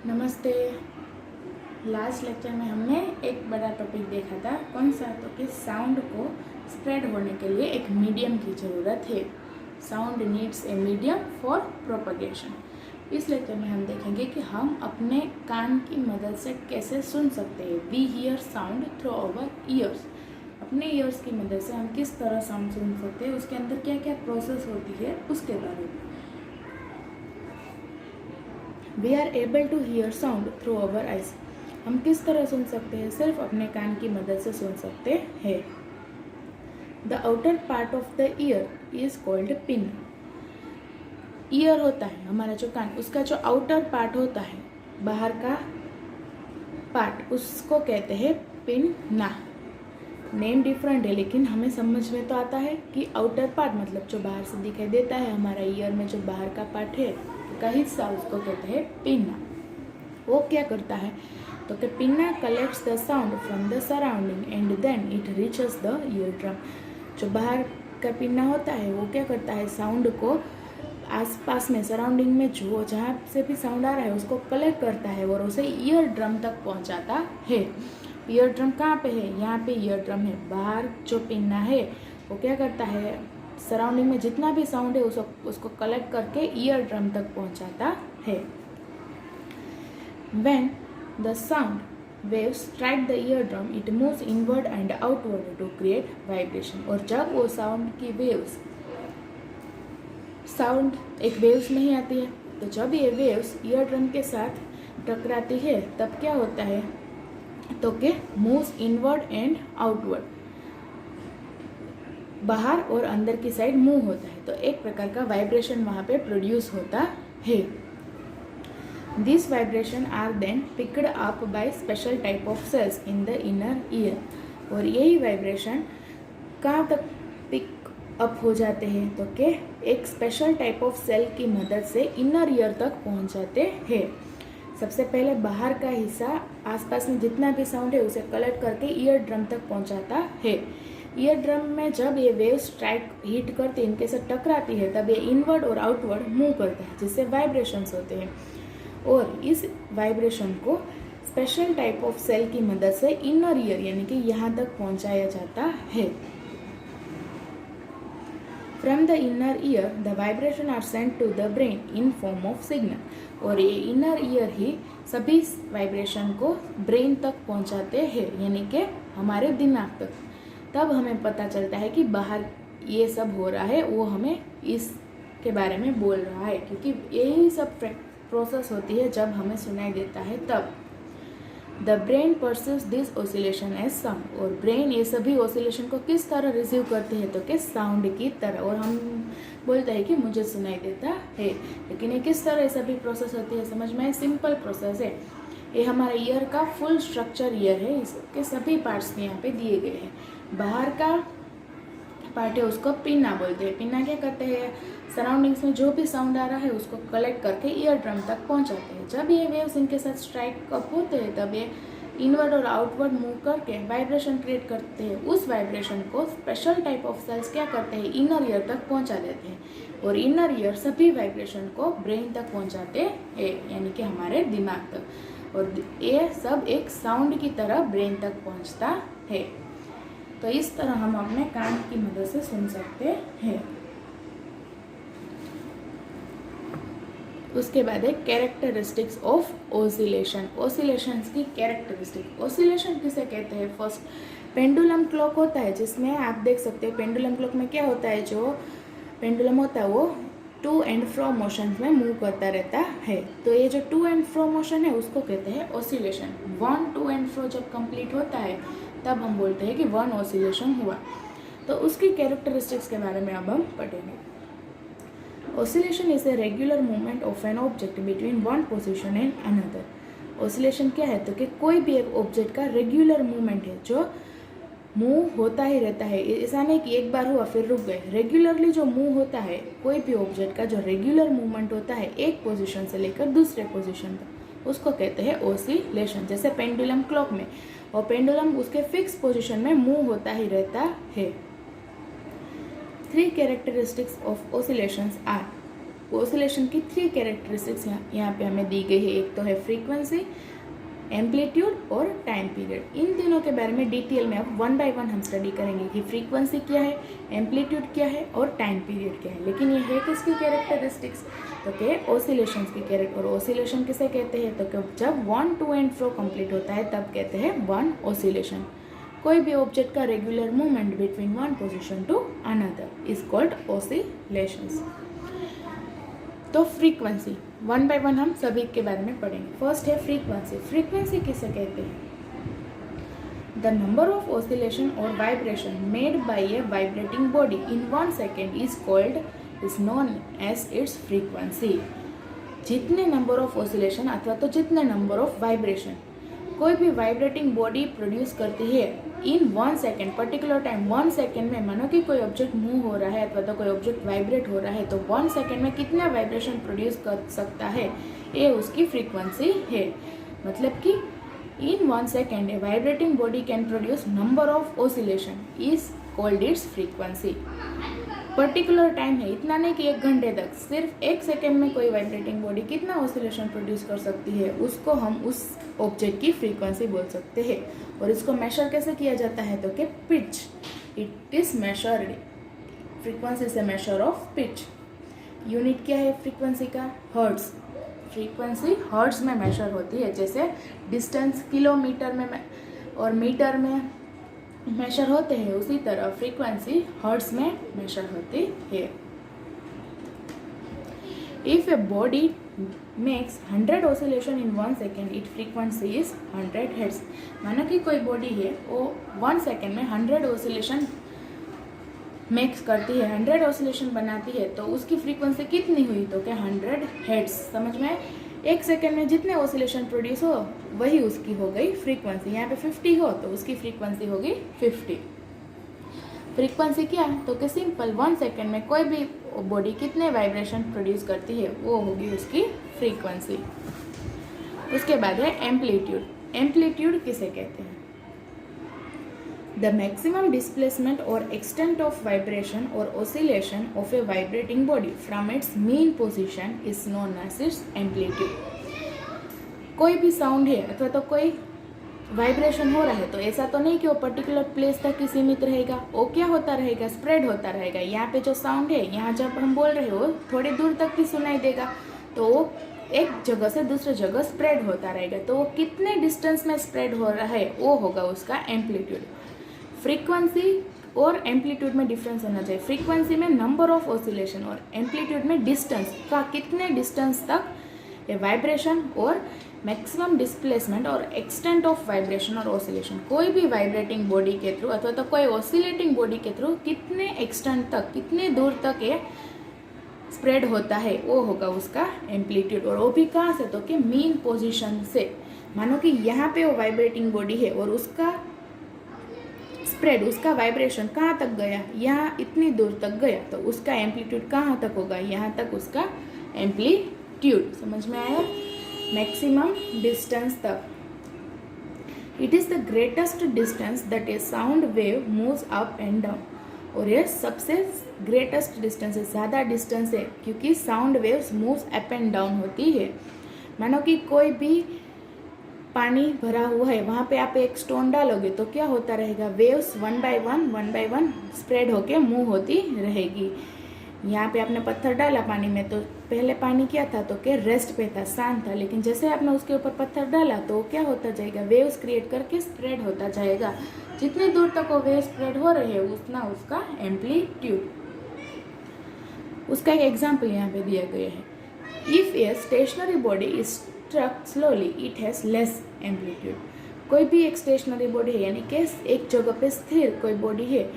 नमस्ते। Last lecture में हमने एक बड़ा टॉपिक देखा था। कौन सा? तो कि साउंड को स्प्रेड होने के लिए एक मीडियम की ज़रूरत है। Sound needs a medium for propagation. इस लेक्चर में हम देखेंगे कि हम अपने कान की मदद से कैसे सुन सकते हैं। We hear sound through our ears. अपने ईयर्स की मदद से हम किस तरह साउंड सुन सकते हैं, उसके अंदर क्या क्या प्रोसेस होती है उसके बारे में। We are able to hear sound through our eyes. हम किस तरह सुन सकते हैं? सिर्फ अपने कान की मदद से सुन सकते हैं। The outer part of the year is called pin. Year होता है हमारा जो कान, उसका जो आउटर पार्ट होता है, बाहर का पार्ट, उसको कहते हैं पिन्ना। नेम डिफरेंट है लेकिन हमें समझ में तो आता है कि आउटर पार्ट मतलब जो बाहर से दिखाई देता है, हमारा ईयर में जो बाहर का पार्ट है का हिस्सा, उसको कहते हैं पिन्ना। वो क्या करता है? तो कि pinna collects the sound from the surrounding and then it reaches the ear drum. जो बाहर का पिन्ना होता है वो क्या करता है? साउंड को आसपास में सराउंडिंग में जो जहाँ से भी साउंड आ रहा है उसको कलेक्ट करता है और उसे ईयर ड्रम तक पहुँचाता है। ईयर ड्रम कहाँ पे है? यहाँ पे ईयर ड्रम है। बाहर जो पिन्ना है वो क्या करता है? सराउंडिंग में जितना भी साउंड है उसको कलेक्ट करके ईयर ड्रम तक पहुंचाता है। When the sound waves strike the eardrum, it moves inward and outward to create vibration। और जब वो साउंड की वेव्स, साउंड एक वेव्स में ही आती है, तो जब ये वेव्स ईयर ड्रम के साथ टकराती है तब क्या होता है? तो कि मूव्स इनवर्ड एंड आउटवर्ड, बाहर और अंदर की साइड मूव होता है, तो एक प्रकार का वाइब्रेशन वहाँ पे प्रोड्यूस होता है। This vibration are then picked up by special type of cells in the inner ear. और यही वाइब्रेशन कहाँ तक पिक अप हो जाते हैं? तो कि एक स्पेशल टाइप ऑफ सेल की मदद से इनर ईयर तक पहुँच जाते हैं। सबसे पहले बाहर का हिस्सा आसपास में जितना भी साउंड है उसे कलेक्ट करके ईयर ड्रम तक पहुँचाता है। ईयर ड्रम में जब ये वेव स्ट्राइक हिट करती है, इनके साथ टकराती है, तब ये इनवर्ड और आउटवर्ड मूव करता है, जिससे वाइब्रेशंस होते हैं। और इस वाइब्रेशन को स्पेशल टाइप ऑफ सेल की मदद से इनर ईयर यानी कि यहाँ तक पहुँचाया जाता है। From the inner ear the vibration are sent to the brain in form of signal. और ये इनर ईयर ही सभी वाइब्रेशन को ब्रेन तक पहुँचाते हैं, यानी कि हमारे दिमाग तक। तब हमें पता चलता है कि बाहर ये सब हो रहा है, वो हमें इसके बारे में बोल रहा है, क्योंकि यही सब प्रोसेस होती है जब हमें सुनाई देता है तब। The brain perceives this oscillation as sound. और ब्रेन ये सभी ऑसिलेशन को किस तरह रिसीव करते हैं? तो कि साउंड की तरह। और हम बोलते हैं कि मुझे सुनाई देता है, लेकिन ये किस तरह ये सभी प्रोसेस होती है समझ में? सिंपल प्रोसेस है। ये हमारा ईयर का फुल स्ट्रक्चर ईयर है, इसके सभी पार्ट्स यहाँ पे दिए गए हैं। बाहर का पार्ट है उसको पिन्ना बोलते हैं। पिन्ना क्या करते हैं? सराउंडिंग्स में जो भी साउंड आ रहा है उसको कलेक्ट करके ईयर ड्रम तक पहुंचाते हैं। जब ये वेव्स इनके साथ स्ट्राइक अप होते हैं तब ये इनवर्ड और आउटवर्ड मूव करके वाइब्रेशन क्रिएट करते हैं। उस वाइब्रेशन को स्पेशल टाइप ऑफ सेल्स क्या करते हैं? इनर ईयर तक पहुंचा देते हैं। और इनर ईयर सभी वाइब्रेशन को ब्रेन तक पहुंचाते हैं, यानी कि हमारे दिमाग तक। और ये सब एक साउंड की तरह ब्रेन तक पहुंचता है। तो इस तरह हम अपने कान की मदद से सुन सकते हैं। उसके बाद है कैरेक्टरिस्टिक्स ऑफ ऑसिलेशन। ऑसिलेशंस की कैरेक्टरिस्टिक। ऑसिलेशन किसे कहते हैं? फर्स्ट, पेंडुलम क्लॉक होता है, जिसमें आप देख सकते हैं पेंडुलम क्लॉक में क्या होता है? जो पेंडुलम होता है वो टू एंड फ्रो मोशन में मूव करता रहता है। तो ये जो टू एंड फ्रो मोशन है उसको कहते हैं oscillation. One two and fro जब कंप्लीट होता है तब हम बोलते हैं कि वन ऑसिलेशन हुआ। तो उसकी कैरेक्टरिस्टिक्स के बारे में अब हम पढ़ेंगे। Oscillation is a regular movement of an object between one position and another. Oscillation क्या है? तो कि कोई भी एक ऑब्जेक्ट का रेगुलर मूवमेंट है जो मूव होता ही रहता है। ऐसा नहीं कि एक बार हुआ फिर रुक गए। रेगुलरली जो मूव होता है, कोई भी ऑब्जेक्ट का जो रेगुलर मूवमेंट होता है एक पोजीशन से लेकर दूसरे पोजीशन तक, उसको कहते हैं ऑसिलेशन। जैसे पेंडुलम क्लॉक में, और पेंडुलम उसके फिक्स पोजीशन में मूव होता ही रहता है। 3 characteristics of oscillations are oscillation की 3 कैरेक्टरिस्टिक्स यहाँ पे हमें दी गई है। एक तो है फ्रीक्वेंसी, एम्पलीट्यूड और टाइम पीरियड। इन तीनों के बारे में डिटेल में अब 1 बाय 1 हम स्टडी करेंगे कि फ्रीक्वेंसी क्या है, एम्पलीट्यूड क्या है और टाइम पीरियड क्या है। लेकिन ये है किसकी कैरेक्टरिस्टिक्स, तो क्या ऑसिलेशंस की कैरेक्टर। और ऑसिलेशन किसे कहते हैं, तो जब 1 टू एंड फ्रो कंप्लीट होता है तब कहते हैं 1 ऑसिलेशन। कोई भी ऑब्जेक्ट का regular movement between one position to another is called oscillations. तो फ्रीक्वेंसी 1 बाय 1 हम सभी के बारे में पढ़ेंगे। फर्स्ट है फ्रीक्वेंसी। फ्रीक्वेंसी किसे कहते हैं, द नंबर ऑफ ऑसिलेशन और vibration made by a vibrating body in 1 second is known as its frequency. जितने नंबर ऑफ ऑसिलेशन अथवा तो जितने नंबर ऑफ वाइब्रेशन कोई भी वाइब्रेटिंग बॉडी प्रोड्यूस करती है इन 1 सेकेंड, पर्टिकुलर टाइम 1 सेकेंड में, मानो कि कोई ऑब्जेक्ट मूव हो रहा है अथवा तो कोई ऑब्जेक्ट वाइब्रेट हो रहा है, तो 1 सेकेंड में कितना वाइब्रेशन प्रोड्यूस कर सकता है, ये उसकी फ्रीक्वेंसी है। मतलब कि इन 1 second A vibrating body can produce number of oscillation is called its frequency. Particular time है, इतना नहीं कि 1 घंटे तक, सिर्फ 1 सेकेंड में कोई वाइब्रेटिंग बॉडी कितना ऑसिलेशन प्रोड्यूस कर सकती है, उसको हम उस ऑब्जेक्ट की फ्रीक्वेंसी बोल सकते हैं। और इसको मेजर कैसे किया जाता है, तो कि pitch, it is measured, frequency से मेजर ऑफ पिच। यूनिट क्या है फ्रीक्वेंसी का, हर्ट्ज। फ्रीक्वेंसी हर्ट्ज में मेजर होती है, जैसे डिस्टेंस किलोमीटर में और मीटर में मेजर होते हैं, उसी तरह फ्रीक्वेंसी हर्ट्ज में मेजर होती है। If a body makes 100 oscillation in 1 second, it frequency is 100 hertz. मानो कि कोई बॉडी है वो 1 सेकेंड में 100 ऑसिलेशन मेक्स करती है, 100 ऑसिलेशन बनाती है, तो उसकी फ्रीक्वेंसी कितनी हुई, तो क्या 100 हर्ट्ज। समझ में, 1 सेकेंड में जितने ऑसिलेशन प्रोड्यूस हो वही उसकी हो गई फ्रीक्वेंसी। यहाँ पे 50 हो तो उसकी फ्रीक्वेंसी होगी 50। फ्रीक्वेंसी क्या है, तो कि सिंपल 1 सेकेंड में कोई भी बॉडी कितने वाइब्रेशन प्रोड्यूस करती है वो होगी उसकी फ्रीक्वेंसी। उसके बाद है एम्पलीट्यूड। एम्पलीट्यूड किसे कहते हैं, द मैक्सिमम डिस्प्लेसमेंट और एक्सटेंट ऑफ वाइब्रेशन और oscillation of a vibrating body from its mean position is known as its amplitude. कोई भी साउंड है अथवा तो कोई वाइब्रेशन हो रहा है, तो ऐसा तो नहीं कि वो पर्टिकुलर प्लेस तक ही सीमित रहेगा, वो क्या होता रहेगा, स्प्रेड होता रहेगा। यहाँ पे जो साउंड है, यहाँ जब हम बोल रहे हो थोड़ी दूर तक भी सुनाई देगा, तो वो एक जगह से दूसरे जगह स्प्रेड होता रहेगा। तो वो कितने डिस्टेंस में स्प्रेड हो रहा है वो होगा उसका एम्पलीट्यूड। फ्रीक्वेंसी और एम्पलीट्यूड में डिफरेंस होना चाहिए। फ्रीक्वेंसी में नंबर ऑफ ऑसिलेशन और एम्पलीट्यूड में डिस्टेंस का, कितने डिस्टेंस तक ये वाइब्रेशन और मैक्सिमम डिस्प्लेसमेंट और एक्सटेंट ऑफ वाइब्रेशन और ऑसिलेशन। कोई भी वाइब्रेटिंग बॉडी के थ्रू अथवा तो कोई ऑसिलेटिंग बॉडी के थ्रू कितने एक्सटेंट तक, कितने दूर तक ये स्प्रेड होता है वो होगा उसका एम्पलीट्यूड। और वो भी कहाँ से, तो कि मीन पोजीशन से। मानो कि यहाँ पे वो वाइब्रेटिंग बॉडी है और उसका स्प्रेड, उसका वाइब्रेशन कहाँ तक गया, यहाँ इतनी दूर तक गया, तो उसका एम्पलीट्यूड कहाँ तक होगा, यहाँ तक उसका एम्पलीट्यूड। समझ में आया, मैक्सिमम डिस्टेंस तक। It is the greatest distance that A sound wave moves up and down. और ये सबसे ग्रेटेस्ट डिस्टेंस है, ज़्यादा डिस्टेंस है, क्योंकि sound waves moves up and down होती है। मानो कि कोई भी पानी भरा हुआ है, वहाँ पे आप एक स्टोन डालोगे तो क्या होता रहेगा, वेव्स 1 बाय 1 स्प्रेड होके मूव होती रहेगी। यहाँ पे आपने पत्थर डाला पानी में, तो पहले पानी क्या था, तो क्या रेस्ट पे था, शांत था, लेकिन जैसे आपने उसके ऊपर पत्थर डाला तो क्या होता जाएगा, वेव्स क्रिएट करके स्प्रेड होता जाएगा। जितनी दूर तक वो वेव स्प्रेड हो रही है उतना उसका एम्पलीट्यूड। उसका एक एग्जाम्पल यहाँ पे दिया गया है। If a stationary body is struck slowly it has less amplitude. कोई भी एक स्टेशनरी बॉडी है, यानी कि एक जगह पे स्थिर कोई बॉडी है,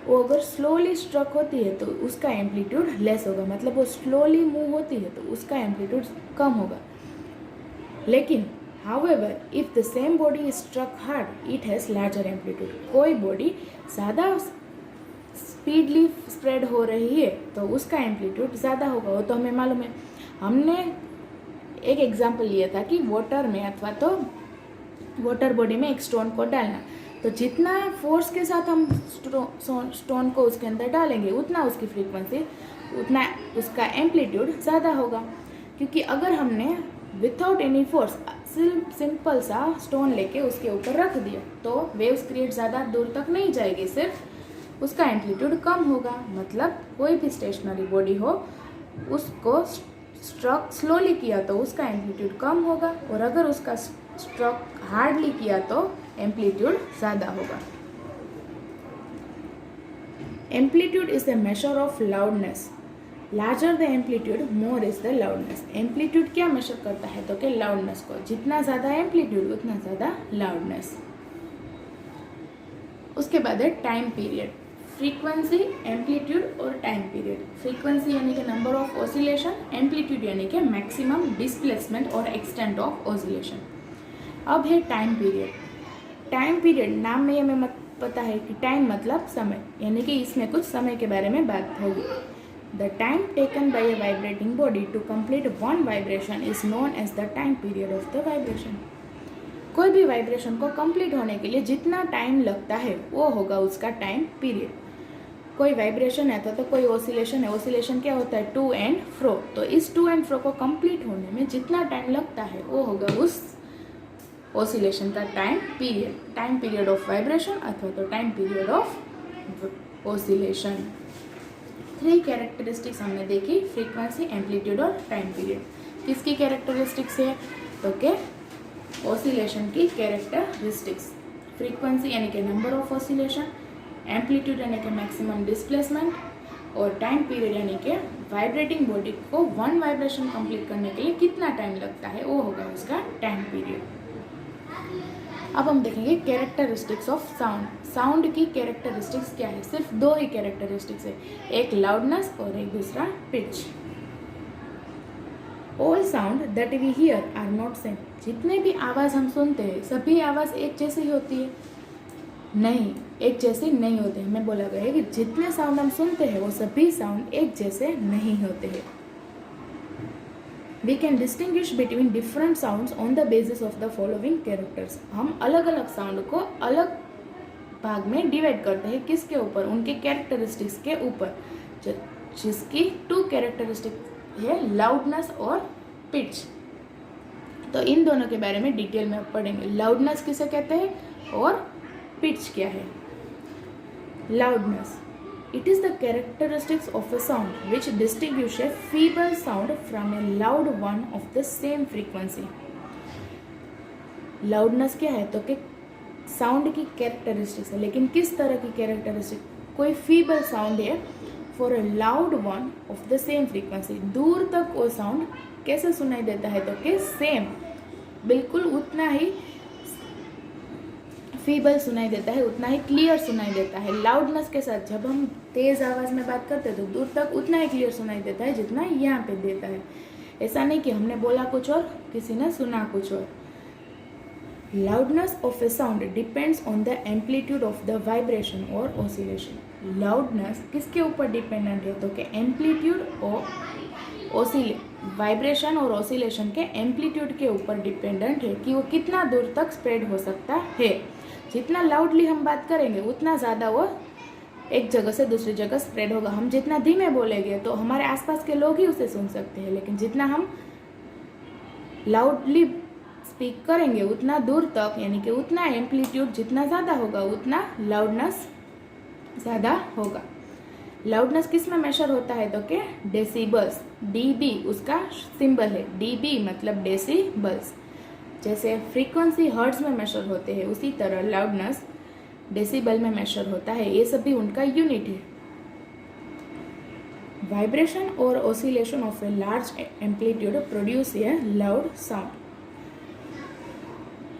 वो अगर स्लोली स्ट्रक होती है तो उसका एम्पलीट्यूड लेस होगा। मतलब वो स्लोली मूव होती है तो उसका एम्पलीट्यूड कम होगा। लेकिन however if the same body is struck hard it has larger amplitude. कोई बॉडी ज़्यादा स्पीडली स्प्रेड हो रही है तो उसका एम्पलीट्यूड ज़्यादा होगा, वो तो हमें मालूम है। हमने एक एग्जाम्पल लिया था कि वाटर में अथवा तो वाटर बॉडी में एक स्टोन को डालना, तो जितना फोर्स के साथ हम स्टोन को उसके अंदर डालेंगे उतना उसकी फ्रीक्वेंसी उतना उसका एम्पलीट्यूड ज़्यादा होगा। क्योंकि अगर हमने विथआउट एनी फोर्स सिंपल सा स्टोन लेके उसके ऊपर रख दिया तो वेव्स क्रिएट ज़्यादा दूर तक नहीं जाएगी, सिर्फ उसका एम्पलीट्यूड कम होगा। मतलब कोई भी स्टेशनरी बॉडी हो उसको स्ट्रोक स्लोली किया तो उसका एम्पलीट्यूड कम होगा, और अगर उसका स्ट्रोक हार्डली किया तो एम्पलीट्यूड ज़्यादा होगा। Amplitude is the measure of loudness. Larger the amplitude more is the loudness. Amplitude क्या मेजर करता है तो कि लाउडनेस को, जितना ज़्यादा एम्पलीट्यूड उतना ज़्यादा लाउडनेस। उसके बाद है टाइम पीरियड। फ्रीक्वेंसी, एम्पलीट्यूड और टाइम पीरियड। फ्रीक्वेंसी यानी कि नंबर ऑफ ऑसिलेशन, एम्पलीट्यूड यानी कि मैक्सिमम डिस्प्लेसमेंट और एक्सटेंट ऑफ ऑसिलेशन। अब है टाइम पीरियड। टाइम पीरियड नाम में हमें मत पता है कि टाइम मतलब समय, यानी कि इसमें कुछ समय के बारे में बात होगी। The time taken by a vibrating body to complete one vibration is known as the time period of the vibration. कोई भी वाइब्रेशन को कंप्लीट होने के लिए जितना टाइम लगता है वो होगा उसका टाइम पीरियड। कोई वाइब्रेशन है तो कोई ऑसिलेशन है, ऑसिलेशन क्या होता है, टू एंड फ्रो, तो इस टू एंड फ्रो को कंप्लीट होने में जितना टाइम लगता है वो होगा उस ऑसिलेशन का time period. Time period of vibration अथवा तो time period of oscillation. 3 characteristics हमने देखी, फ्रीक्वेंसी, एम्पलीट्यूड और टाइम पीरियड। किसकी कैरेक्टरिस्टिक्स है तो के ऑसिलेशन की कैरेक्टरिस्टिक्स। फ्रीक्वेंसी यानी कि नंबर ऑफ ऑसिलेशन, एम्पलीट्यूड यानी कि मैक्सिमम डिस्प्लेसमेंट, और टाइम पीरियड यानी कि वाइब्रेटिंग बॉडी को वन वाइब्रेशन कंप्लीट करने के लिए कितना टाइम लगता है वो होगा उसका टाइम पीरियड। अब हम देखेंगे कैरेक्टरिस्टिक्स ऑफ साउंड। साउंड की कैरेक्टरिस्टिक्स क्या है, सिर्फ 2 ही कैरेक्टरिस्टिक्स है, एक लाउडनेस और एक दूसरा pitch. All sound that we hear are not same. जितने भी आवाज़ हम सुनते हैं सभी आवाज़ एक जैसी ही होती है? नहीं, एक जैसे नहीं होते। हमें बोला गया है कि जितने साउंड हम सुनते हैं वो सभी साउंड एक जैसे नहीं होते हैं। We can distinguish between different sounds on the basis of the following characters. हम अलग अलग साउंड को अलग भाग में डिवाइड करते हैं, किसके ऊपर, उनके कैरेक्टरिस्टिक्स के ऊपर, जिसकी 2 कैरेक्टरिस्टिक है, लाउडनेस और पिच। तो इन दोनों के बारे में डिटेल में पढ़ेंगे। लाउडनेस किसे कहते हैं और पिच क्या है। Loudness, it is the characteristics of a sound which distinguish a feeble sound from a loud one of the same frequency. Loudness क्या है तो कि साउंड की कैरेक्टरिस्टिक्स है, लेकिन किस तरह की कैरेक्टरिस्टिक, कोई फीबल साउंड है for a loud one of the same frequency. दूर तक वो साउंड कैसे सुनाई देता है तो कि सेम, बिल्कुल उतना ही फीबल सुनाई देता है, उतना ही क्लियर सुनाई देता है। लाउडनेस के साथ जब हम तेज़ आवाज़ में बात करते हैं तो दूर तक उतना ही क्लियर सुनाई देता है जितना यहाँ पे देता है। ऐसा नहीं कि हमने बोला कुछ और किसी ने सुना कुछ और। Loudness of A sound depends on the amplitude of the vibration और ऑसिलेशन। लाउडनेस किसके ऊपर डिपेंडेंट है तो कि एम्पलीट्यूड और वाइब्रेशन और ऑसिलेशन के एम्पलीट्यूड के ऊपर डिपेंडेंट है कि वो कितना दूर तक स्प्रेड हो सकता है। जितना लाउडली हम बात करेंगे उतना ज़्यादा वो एक जगह से दूसरी जगह स्प्रेड होगा। हम जितना धीमे बोलेंगे तो हमारे आसपास के लोग ही उसे सुन सकते हैं, लेकिन जितना हम लाउडली स्पीक करेंगे उतना दूर तक, यानी कि उतना एम्पलीट्यूड जितना ज़्यादा होगा उतना लाउडनेस ज़्यादा होगा। लाउडनेस किस में मेजर होता है तो कि डेसिबल्स, डीबी उसका सिंबल है, डीबी मतलब डेसिबल्स। जैसे फ्रीक्वेंसी हर्ट्ज में मेजर होते हैं उसी तरह लाउडनेस डेसिबल में मेजर होता है, ये सभी उनका यूनिट है। वाइब्रेशन और oscillation of a large amplitude produce a loud sound.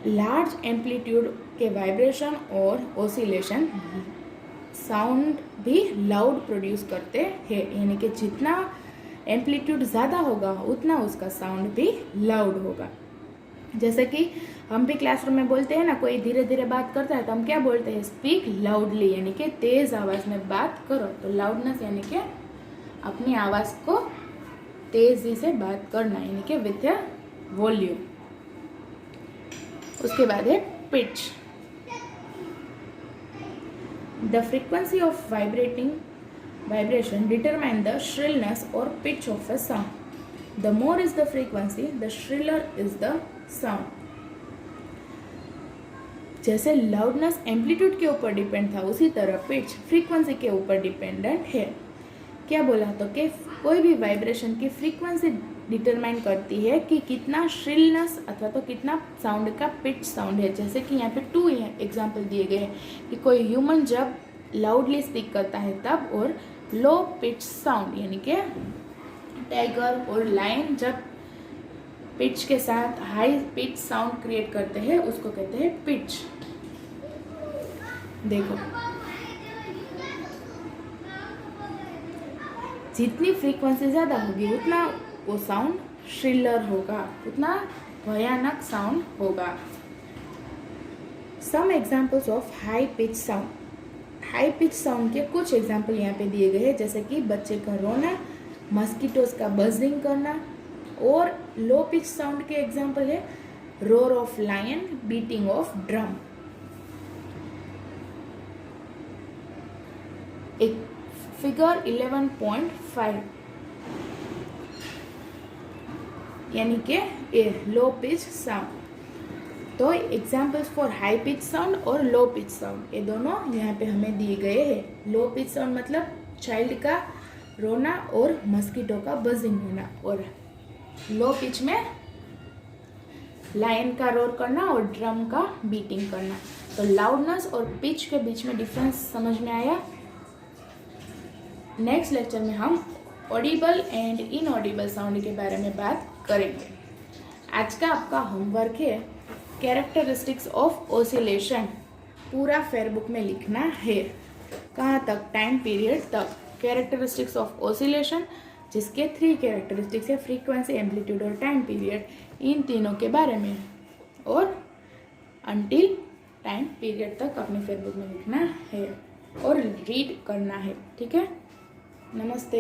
Large amplitude के वाइब्रेशन और ऑसिलेशन साउंड भी लाउड प्रोड्यूस करते हैं, यानी कि जितना एम्पलीट्यूड ज़्यादा होगा उतना उसका साउंड भी लाउड होगा। जैसे कि हम भी क्लासरूम में बोलते हैं ना, कोई धीरे धीरे बात करता है तो हम क्या बोलते हैं, स्पीक लाउडली, यानी कि तेज़ आवाज़ में बात करो। तो लाउडनेस यानी कि अपनी आवाज़ को तेज़ी से बात करना, यानी कि विथ अ वॉल्यूम। उसके बाद है pitch. The frequency of vibrating vibration determine the shrillness or pitch of a sound. The more is the frequency, the shriller is the sound. जैसे लाउडनेस एम्पलीट्यूड के ऊपर डिपेंड था, उसी तरह पिच फ्रीक्वेंसी के ऊपर डिपेंडेंट है. क्या बोला तो कि कोई भी वाइब्रेशन की फ्रीक्वेंसी डिटरमाइन करती है कि कितना श्रिलनेस अथवा तो कितना साउंड का पिच साउंड है. जैसे कि यहाँ पे 2 एग्जाम्पल दिए गए हैं कि कोई ह्यूमन जब लाउडली स्पीक करता है तब, और लो पिच साउंड यानी कि टाइगर और लायन जब पिच के साथ हाई पिच साउंड क्रिएट करते हैं उसको कहते हैं पिच. देखो, जितनी फ्रीक्वेंसी ज़्यादा होगी उतना वो साउंड श्रिलर होगा, उतना भयानक साउंड होगा. Some examples of high pitch sound. High pitch sound के कुछ एग्जाम्पल यहाँ पे दिए गए हैं, जैसे कि बच्चे का रोना, मस्कीटोज का बजिंग करना. और लो पिच साउंड के एग्जाम्पल है roar of lion, beating of drum. एक फिगर 11.5 यानी कि ए लो पिच साउंड. तो examples for high pitch sound और लो पिच साउंड ये दोनों यहाँ पे हमें दिए गए हैं. लो पिच साउंड मतलब चाइल्ड का रोना और मस्कीटो का बजिंग होना, और लो पिच में लायन का रोर करना और ड्रम का बीटिंग करना. तो लाउडनेस और पिच के बीच में डिफरेंस समझ में आया. नेक्स्ट लेक्चर में हम ऑडिबल एंड इनऑडिबल साउंड के बारे में बात करेंगे. आज का आपका होमवर्क है कैरेक्टरिस्टिक्स ऑफ ऑसिलेशन. पूरा फेयरबुक में लिखना है. कहाँ तक? टाइम पीरियड तक. कैरेक्टरिस्टिक्स ऑफ ऑसिलेशन जिसके 3 कैरेक्टरिस्टिक्स है, फ्रीक्वेंसी, एम्पलीट्यूड और टाइम पीरियड, इन तीनों के बारे में. और अंटिल टाइम पीरियड तक अपने फेयरबुक में लिखना है और रीड करना है. ठीक है. नमस्ते.